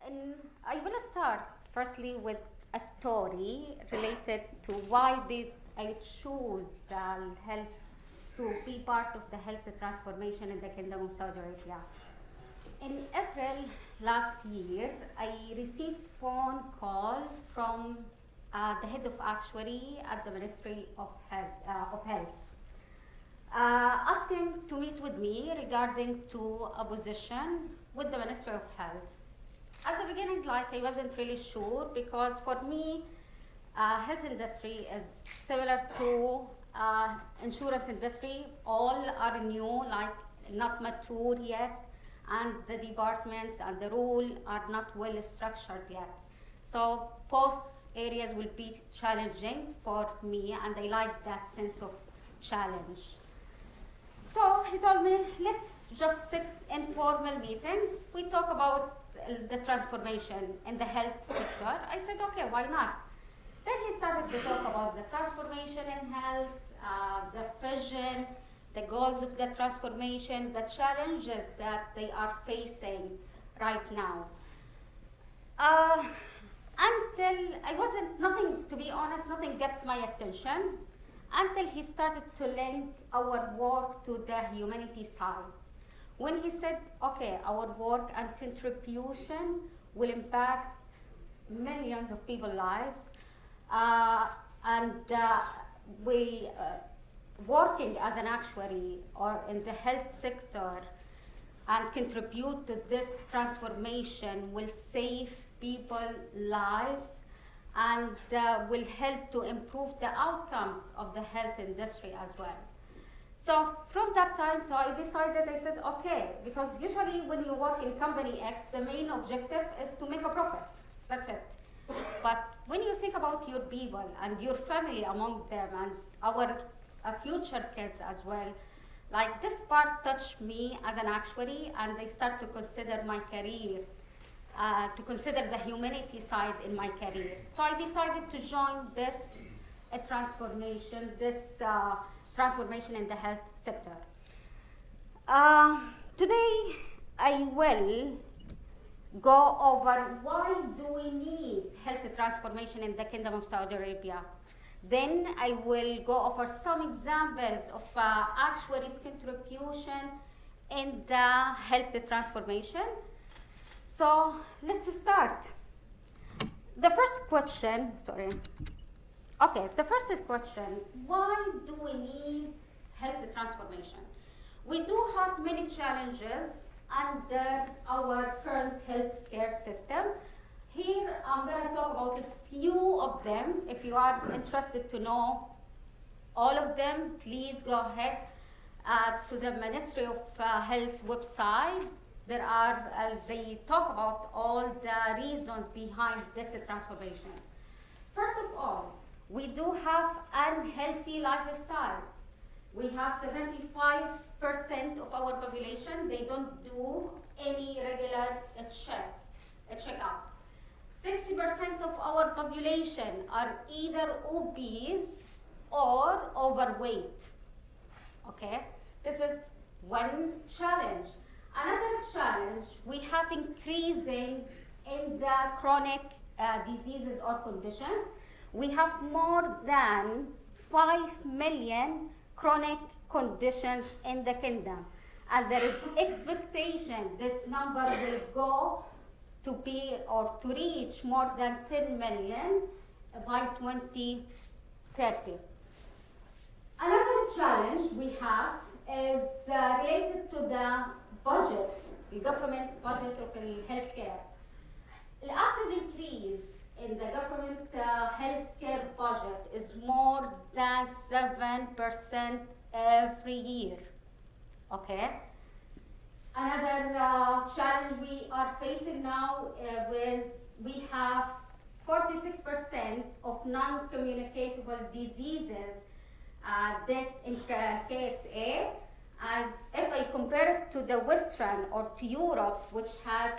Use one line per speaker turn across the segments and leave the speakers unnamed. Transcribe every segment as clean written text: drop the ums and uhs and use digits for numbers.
And I will start firstly with a story related to why did I choose the health to be part of the health transformation in the Kingdom of Saudi Arabia. In April last year, I received phone call from the head of actuary at the Ministry of Health, asking to meet with me regarding to a position with the Ministry of Health. At the beginning, I wasn't really sure because for me, health industry is similar to insurance industry. All are new, not mature yet, and the departments and the rule are not well structured yet. So both areas will be challenging for me, and I like that sense of challenge. So he told me, let's just sit in formal meeting. We talk about the transformation in the health sector. I said, okay, why not? Then he started to talk about the transformation in health, the vision, the goals of the transformation, the challenges that they are facing right now. Until to be honest, nothing got my attention until he started to link our work to the humanity side. When he said, okay, our work and contribution will impact millions of people's lives, and we working as an actuary or in the health sector and contribute to this transformation will save people's lives and will help to improve the outcomes of the health industry as well. So from that time, I said, okay, because usually when you work in company X, the main objective is to make a profit. That's it. But when you think about your people and your family among them and our future kids as well, this part touched me as an actuary, and I start to consider my career, to consider the humanity side in my career. So I decided to join this transformation in the health sector. Today, I will go over why do we need health transformation in the Kingdom of Saudi Arabia. Then I will go over some examples of actuaries' contribution in the health transformation. So let's start. The first question, why do we need health transformation? We do have many challenges under our current healthcare system. Here I'm going to talk about a few of them. If you are interested to know all of them, please go ahead to the Ministry of Health website. They talk about all the reasons behind this transformation. First of all, we do have unhealthy lifestyle. We have 75% of our population, they don't do any regular checkup. 60% of our population are either obese or overweight. Okay, this is one challenge. Another challenge, we have increasing in the chronic diseases or conditions. We have more than 5 million chronic conditions in the kingdom. And there is expectation this number will go to reach more than 10 million by 2030. Another challenge we have is related to the budget, the government budget of healthcare. The average increase in the government healthcare budget is more than 7% every year. Okay. Another challenge we are facing now is we have 46% of non-communicable diseases death in KSA. And if I compare it to the Western or to Europe, which has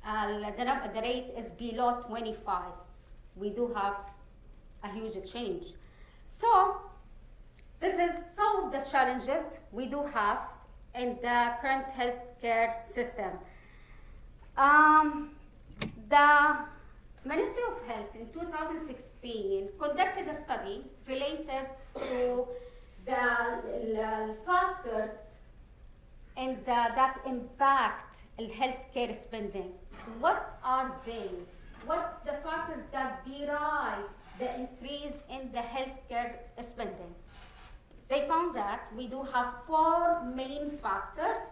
the rate is below 25, we do have a huge change. So this is some of the challenges we do have in the current healthcare system. The Ministry of Health in 2016 conducted a study related to the factors that impact healthcare spending. What are they? What the factors that derive the increase in the healthcare spending? They found that we do have 4 main factors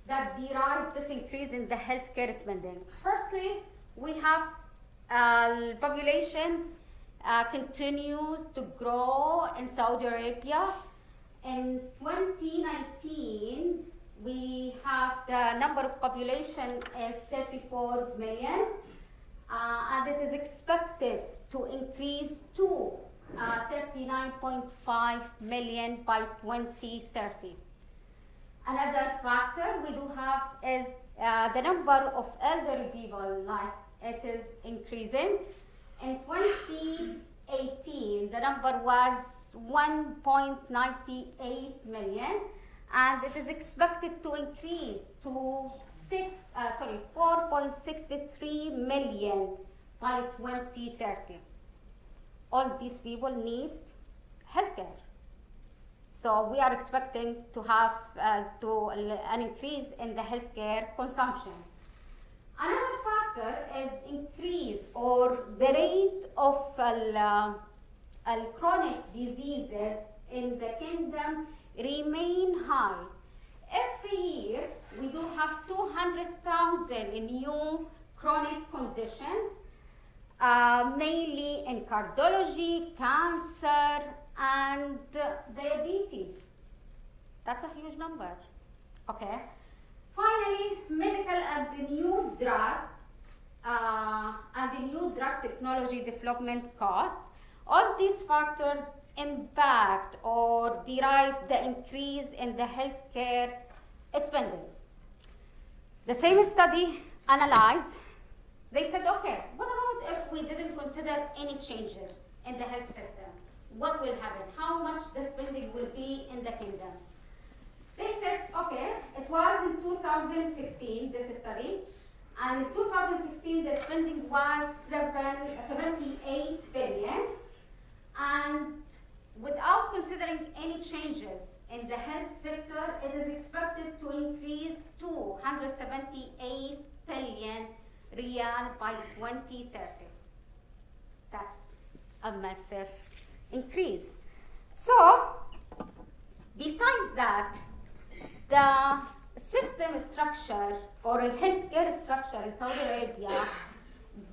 that derive this increase in the healthcare spending. Firstly, we have population continues to grow in Saudi Arabia. In 2019, we have the number of population is 34 million, and it is expected to increase to 39.5 million by 2030. Another factor we do have is the number of elderly people, like it is increasing. In 2018, the number was 1.98 million, and it is expected to increase to 4.63 million by 2030. All these people need healthcare. So we are expecting to have an increase in the healthcare consumption. Another factor is increase or the rate of chronic diseases in the kingdom remain high. Every year we do have 200,000 new chronic conditions, mainly in cardiology, cancer, and diabetes. That's a huge number. Okay. Finally, medical and the new drugs and the new drug technology development costs. All these factors impact or derive the increase in the healthcare spending. The same study analyzed. They said, okay, what about if we didn't consider any changes in the health system? What will happen? How much the spending will be in the kingdom? They said, okay, it was in 2016, this study, and in 2016 the spending was 78 billion, and without considering any changes in the health sector, it is expected to increase to 178 billion riyal by 2030. That's a massive increase. So, besides that, the system structure or a healthcare structure in Saudi Arabia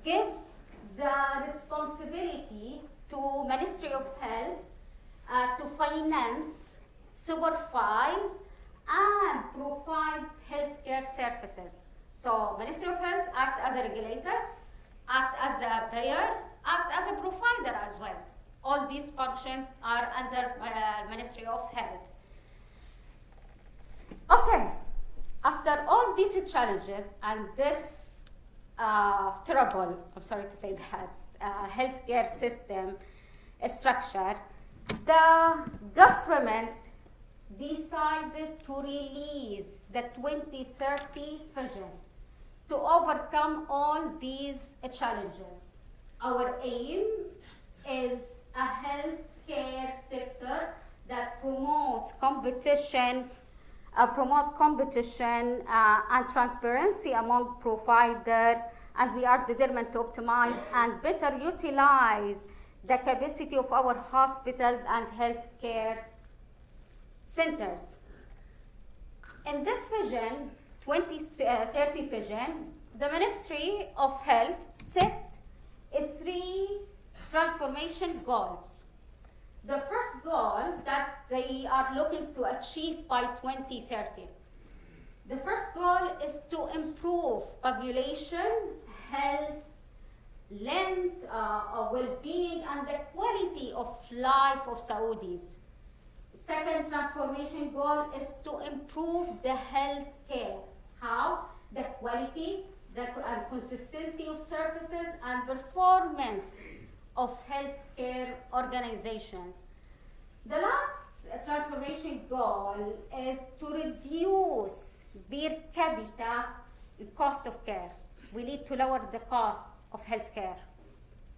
gives the responsibility to Ministry of Health to finance, supervise, and provide healthcare services. So, Ministry of Health act as a regulator, act as a payer, act as a provider as well. All these functions are under Ministry of Health. Okay, after all these challenges and this trouble, I'm sorry to say that, healthcare system structure, the government decided to release the 2030 vision to overcome all these challenges. Our aim is a healthcare sector that promotes competition and transparency among providers, and we are determined to optimize and better utilize the capacity of our hospitals and healthcare centers. In this vision, 2030 vision, the Ministry of Health set 3 transformation goals. The first goal that they are looking to achieve by 2030. The first goal is to improve population, health, length, well-being, and the quality of life of Saudis. Second transformation goal is to improve the health care. How? The quality, and consistency of services and performance of healthcare organizations. The last transformation goal is to reduce per capita cost of care. we need to lower the cost of healthcare.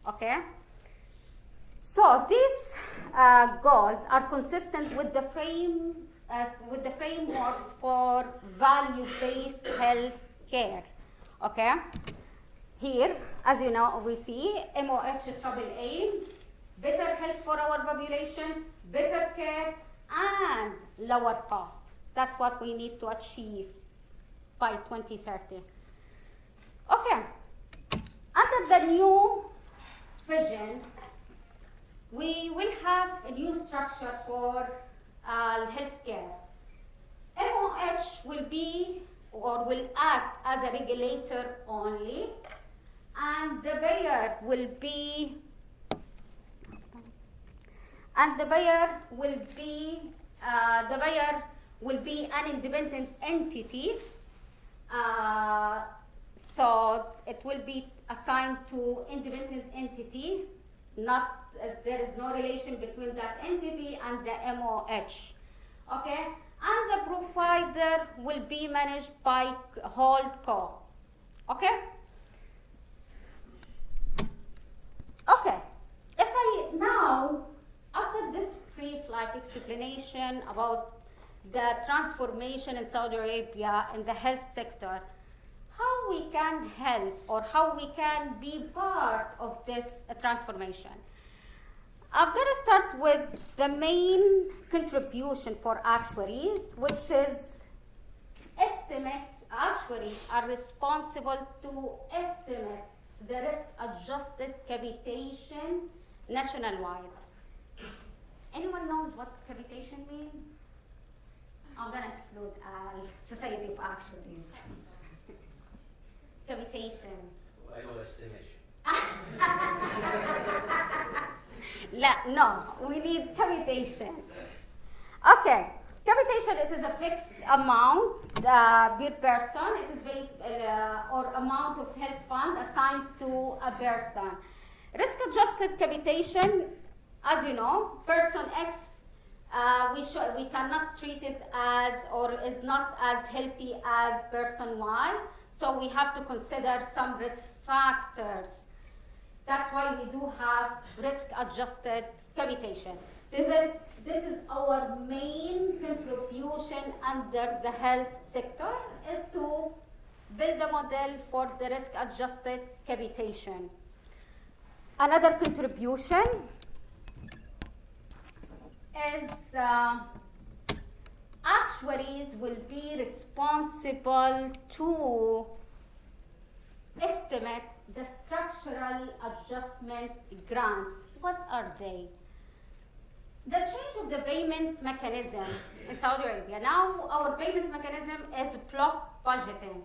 Okay? So these goals are consistent with the frameworks for value-based health care. Okay? Here, as you know, we see MOH triple aim, better health for our population, better care, and lower cost. That's what we need to achieve by 2030. Okay. Under the new vision, we will have a new structure for healthcare. MOH will be or will act as a regulator only, and the buyer will be an independent entity. So it will be assigned to independent entity. There is no relation between that entity and the MOH. Okay, and the provider will be managed by holdco. Okay. Okay. If I now, after this brief explanation about the transformation in Saudi Arabia in the health sector, how we can help or how we can be part of this transformation. I'm going to start with the main contribution for actuaries, which is actuaries are responsible to estimate the risk-adjusted capitation nationwide. Anyone knows what capitation means? I'm going to exclude Society of Actuaries. Capitation.
I know estimation.
No, we need capitation. Okay, capitation, it is a fixed amount per person. It is based, or amount of health fund assigned to a person. Risk-adjusted capitation, as you know, person X, we cannot treat it as or is not as healthy as person Y. So we have to consider some risk factors. That's why we do have risk-adjusted capitation. This is our main contribution under the health sector, is to build a model for the risk-adjusted capitation. Another contribution is actuaries will be responsible to estimate the structural adjustment grants. What are they? The change of the payment mechanism in Saudi Arabia. Now our payment mechanism is block budgeting.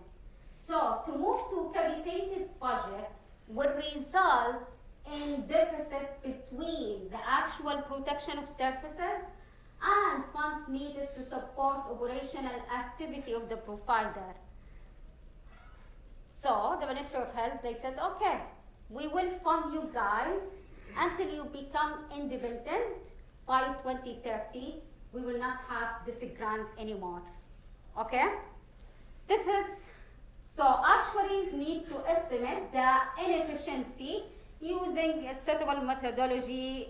So to move to capitated budget would result in deficit between the actual protection of services and funds needed to support operational activity of the provider. So the Ministry of Health, they said, okay, we will fund you guys until you become independent. By 2030, we will not have this grant anymore. Okay? So actuaries need to estimate the inefficiency using a suitable methodology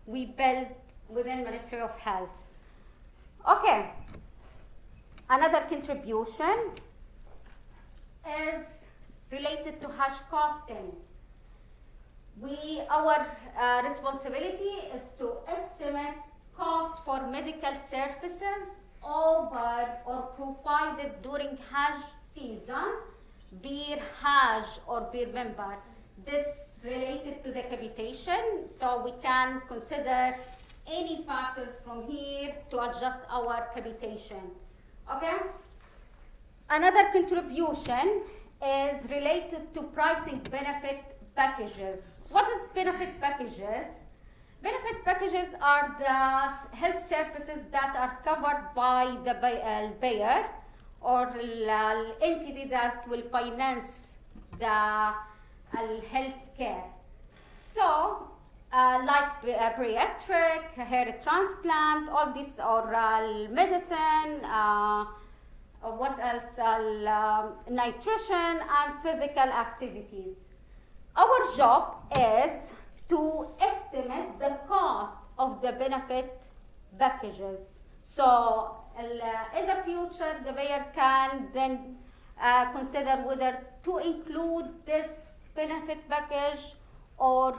we built within Ministry of Health. Okay. Another contribution is related to hash costing. Our responsibility is to estimate cost for medical services over or provided during Hajj season, per Hajj or per member. This related to the capitation, so we can consider any factors from here to adjust our capitation. Okay? Another contribution is related to pricing benefit packages. What is benefit packages? Benefit packages are the health services that are covered by the payer or the entity that will finance the health care. So, like bariatric, hair transplant, all this oral medicine, what else? Nutrition and physical activities. Our job is to estimate the cost of the benefit packages. So in the future, the buyer can then consider whether to include this benefit package or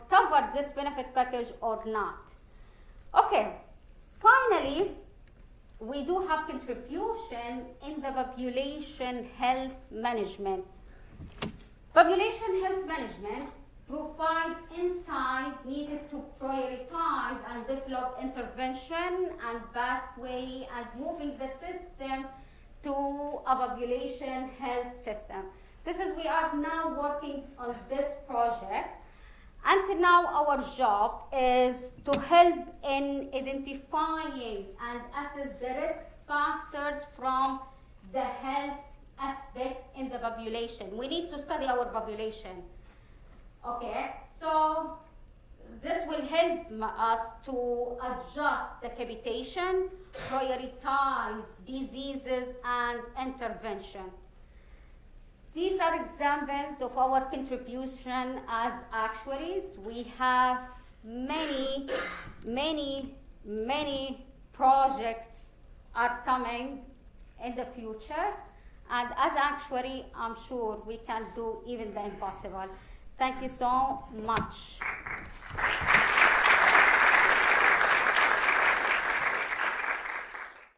cover this benefit package or not. Okay, finally, we do have contribution in the population health management. Population health management provide insight needed to prioritize and develop intervention and pathway and moving the system to a population health system. We are now working on this project. Until now, our job is to help in identifying and assess the risk factors from the health aspect in the population. We need to study our population. Okay, so this will help us to adjust the capitation, prioritize diseases and intervention. These are examples of our contribution as actuaries. We have many projects are coming in the future. And as actuary, I'm sure we can do even the impossible. Thank you so much.